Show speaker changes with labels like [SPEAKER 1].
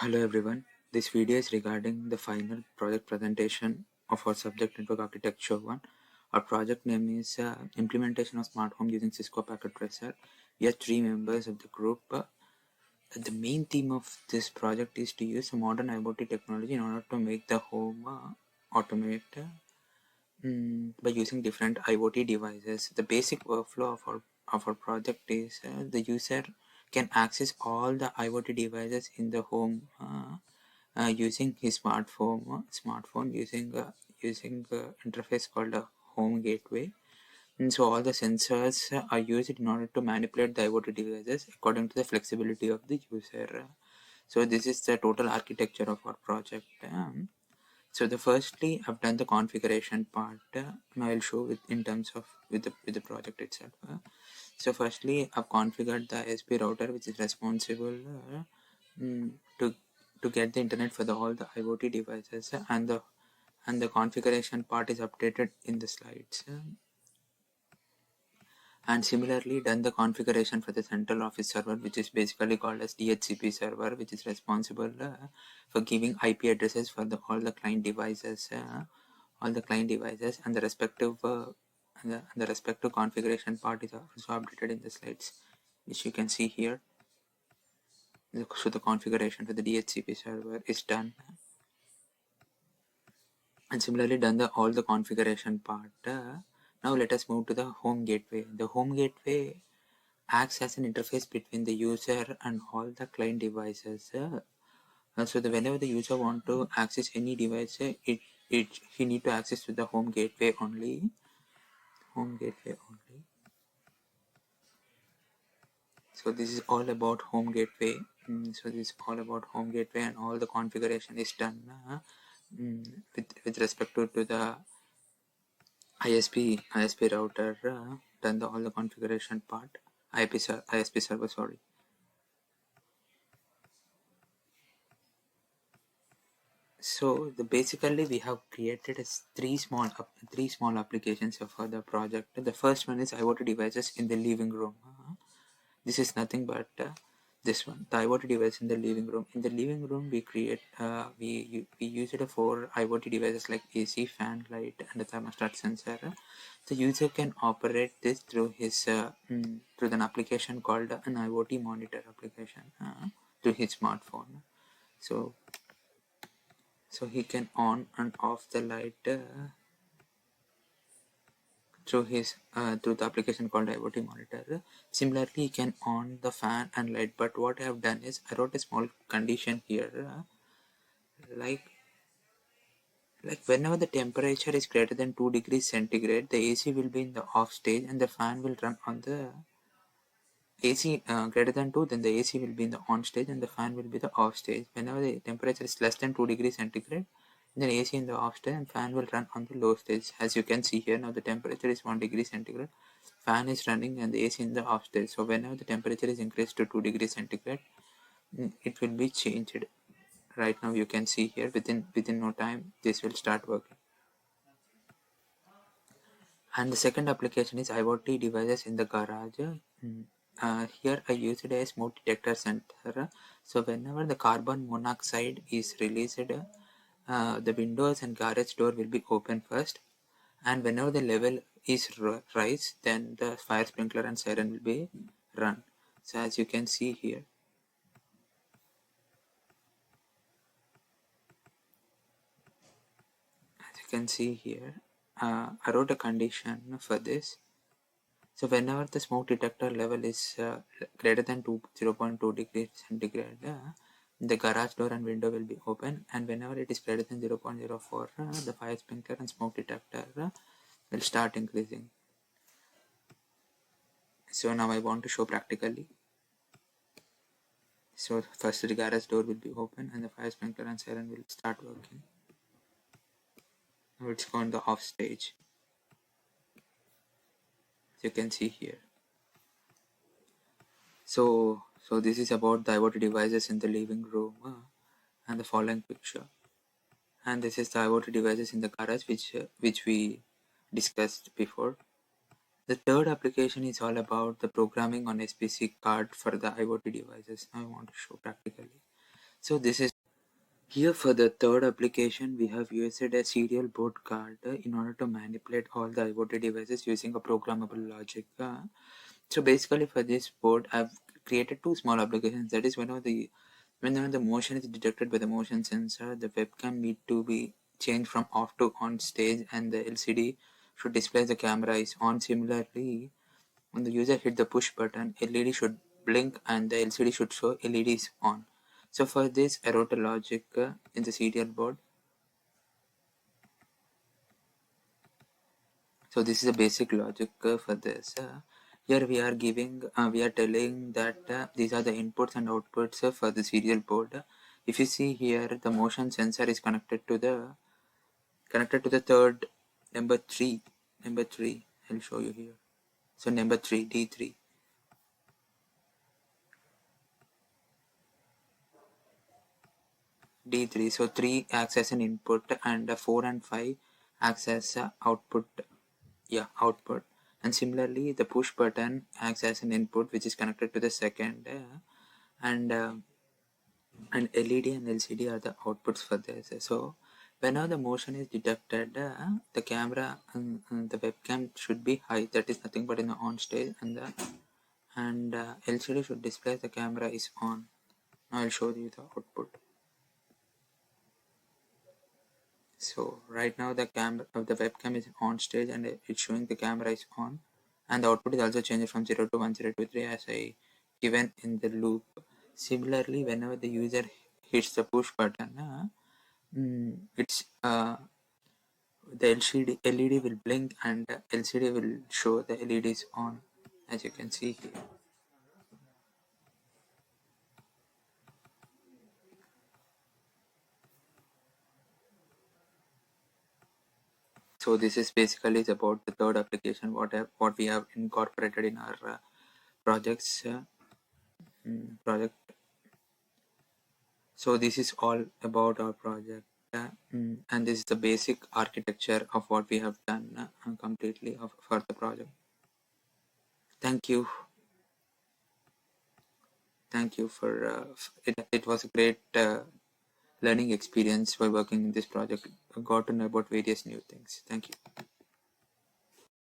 [SPEAKER 1] Hello everyone, this video is regarding the final project presentation of our subject Network Architecture 1. Our project name is Implementation of Smart Home using Cisco Packet Tracer. We are 3 members of the group. The main theme of this project is to use modern IoT technology in order to make the home automate by using different IoT devices. The basic workflow of our project is the user can access all the IoT devices in the home using his smartphone using interface called a home gateway. And so all the sensors are used in order to manipulate the IoT devices according to the flexibility of the user. So this is the total architecture of our project. So the firstly, I've done the configuration part. Now I'll show it in terms of with the project itself. So firstly, I've configured the ISP router, which is responsible mm, to to get the internet for all the IoT devices, and the configuration part is updated in the slides. And similarly done the configuration for the central office server, which is basically called as DHCP server, which is responsible for giving IP addresses for all the client devices, and the respective the respective configuration part is also updated in the slides, which you can see here. So the configuration for the DHCP server is done, and similarly done all the configuration part. Now let us move to the home gateway. The home gateway acts as an interface between the user and all the client devices. So whenever the user want to access any device, he need to access to the home gateway only. So this is all about home gateway. So this is all about home gateway, and all the configuration is done with respect to the ISP router. Done all the configuration part. ISP server, sorry. So basically we have created three small applications for the project. The first one is IoT devices in the living room. This is nothing but this one, the IoT device in the living room. In the living room, we create we use it for IoT devices like AC, fan, light, and the thermostat sensor. The user can operate this through his through an application called an IoT monitor application to his smartphone. So he can on and off the light through the application called IoT monitor. Similarly, he can on the fan and light. But what I have done is I wrote a small condition here, like whenever the temperature is greater than 2 degrees centigrade, the AC will be in the off stage and the fan will run on the AC greater than 2, then the AC will be in the on stage and the fan will be the off stage. Whenever the temperature is less than 2 degrees centigrade, then AC in the off stage and fan will run on the low stage. As you can see here, now the temperature is 1 degree centigrade, fan is running and the AC in the off stage. So whenever the temperature is increased to 2 degrees centigrade, it will be changed. Right now you can see here, within no time this will start working. And the second application is IoT devices in the garage. Here I used a smoke detector sensor. So whenever the carbon monoxide is released, the windows and garage door will be open first, and whenever the level is rise, then the fire sprinkler and siren will be run. So as you can see here, I wrote a condition for this. So whenever the smoke detector level is greater than 0.2 degrees centigrade, the garage door and window will be open, and whenever it is greater than 0.04, the fire sprinkler and smoke detector will start increasing. So now I want to show practically. So first the garage door will be open and the fire sprinkler and siren will start working. Now it's gone the off stage. As you can see here. So this is about the IoT devices in the living room and the following picture. And this is the IoT devices in the garage which we discussed before. The third application is all about the programming on SPC card for the IoT devices. Now I want to show practically. So this is Here for the third application, we have used a serial board card in order to manipulate all the IoT devices using a programmable logic. So basically for this board, I've created two small applications. That is whenever the motion is detected by the motion sensor, the webcam need to be changed from off to on stage, and the LCD should display the camera is on. Similarly, when the user hit the push button, LED should blink and the LCD should show LED is on. So for this, I wrote a logic in the serial board. So this is a basic logic for this. Here we are telling that these are the inputs and outputs for the serial board. If you see here, the motion sensor is connected to the third number three. Number three, I'll show you here. So number three, D3. D3. So 3 acts as an input and 4 and 5 acts as output. Yeah, output. And similarly, the push button acts as an input which is connected to the second, and LED and LCD are the outputs for this. So whenever the motion is detected, the camera and the webcam should be high. That is nothing but in the on stage, and LCD should display the camera is on. Now I'll show you the output. So right now the webcam is on stage and it's showing the camera is on, and the output is also changed from 0 to 1, 0 to 3 as I given in the loop. Similarly, whenever the user hits the push button, it's the LED will blink and LCD will show the LED is on, as you can see here. So this is basically is about the third application what we have incorporated in our projects project. So this is all about our project, and this is the basic architecture of what we have done completely for the project. Thank you. Thank you for it. It was a great learning experience by working in this project. I got to know about various new things. Thank you.